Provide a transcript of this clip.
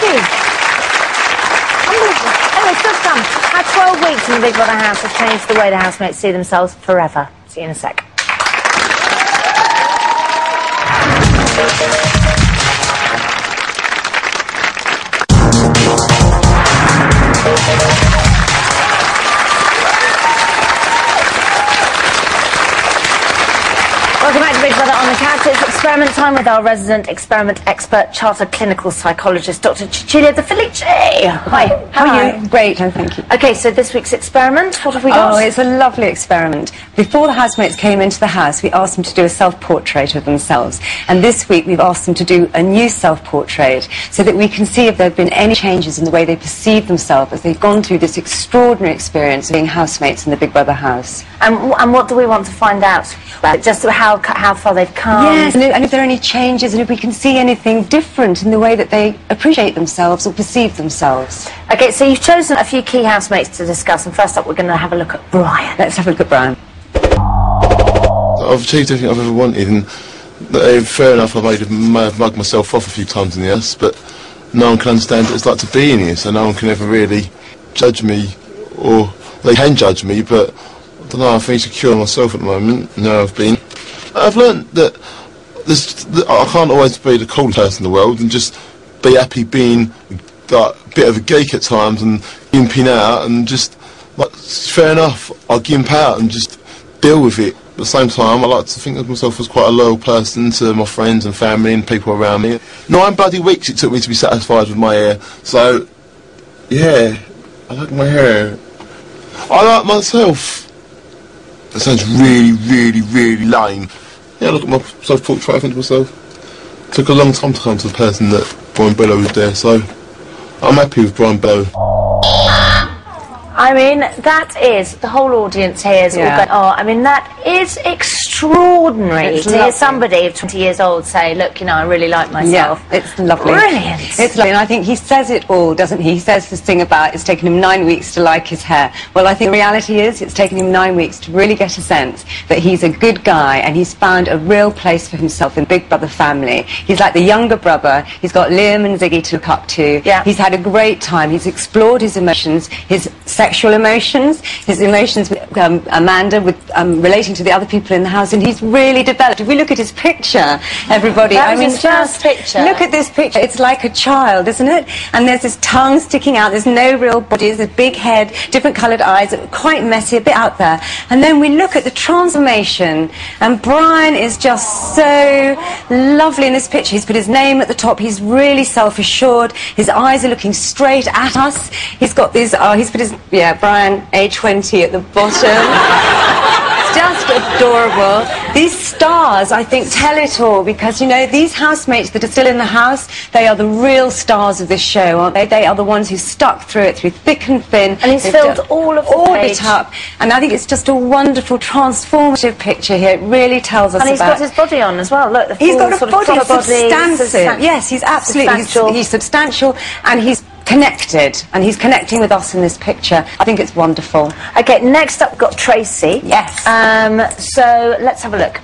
Thank you. Unbelievable. Anyway, still to come. How 12 weeks in the Big Brother house has changed the way the housemates see themselves forever. See you in a sec. Welcome back to Big Brother on the Couch. It's experiment time with our resident experiment expert, chartered clinical psychologist, Dr. Cecilia De Felice. Hi, how are you? Great, thank you. Okay, so this week's experiment, what have we got? Oh, it's a lovely experiment. Before the housemates came into the house, we asked them to do a self-portrait of themselves. And this week, we've asked them to do a new self-portrait so that we can see if there have been any changes in the way they perceive themselves as they've gone through this extraordinary experience of being housemates in the Big Brother house. And what do we want to find out about it? Just how far they've come? Yes, and if there are any changes, and if we can see anything different in the way that they appreciate themselves or perceive themselves. Okay, so you've chosen a few key housemates to discuss, and first up we're going to have a look at Brian. Let's have a look at Brian. I've achieved everything I've ever wanted, and fair enough, I may have mugged myself off a few times in the house, but no one can understand what it's like to be in here, so no one can ever really judge me, or they can judge me, but I don't know, I feel secure in myself at the moment. I've learnt that I can't always be the coolest person in the world and just be happy being like, a bit of a geek at times and gimping out, and just, like, fair enough, I'll gimp out and just deal with it. At the same time, I like to think of myself as quite a loyal person to my friends and family and people around me. 9 bloody weeks it took me to be satisfied with my hair, so yeah, I like my hair. I like myself. That sounds really, really, really lame. Yeah, look at my self-portrait, I think to myself. It took a long time to come to the person that Brian Bellow was there, so I'm happy with Brian Bellow. I mean, that is, the whole audience here is all going, oh, I mean, that is extraordinary to hear somebody of 20 years old say, look, you know, I really like myself. Yeah, it's lovely. Brilliant. It's lovely, and I think he says it all, doesn't he? He says this thing about it's taken him 9 weeks to like his hair. Well, I think the reality is it's taken him 9 weeks to really get a sense that he's a good guy and he's found a real place for himself in Big Brother family. He's like the younger brother. He's got Liam and Ziggy to look up to. Yeah. He's had a great time. He's explored his emotions, his sexual emotions, his emotions with Amanda, with relating to the other people in the house, and he's really developed. If we look at his picture, everybody, I mean, his first picture. Look at this picture. It's like a child, isn't it? And there's this tongue sticking out. There's no real body. There's a big head, different coloured eyes, quite messy, a bit out there. And then we look at the transformation, and Brian is just so lovely in this picture. He's put his name at the top. He's really self-assured. His eyes are looking straight at us. He's got these. He's put his Brian A20 at the bottom. It's just adorable. These stars, I think, tell it all, because, you know, these housemates that are still in the house, they are the real stars of this show, aren't they? They are the ones who stuck through it, through thick and thin. And he's filled all of it up. And I think it's just a wonderful, transformative picture here. It really tells us about... And he's got his body on as well. Look, the he's got a sort body, of substantive. Yes, he's absolutely... He's substantial, and he's connected, and he's connecting with us in this picture. I think it's wonderful. Okay, next up we've got Tracy. Yes. So let's have a look.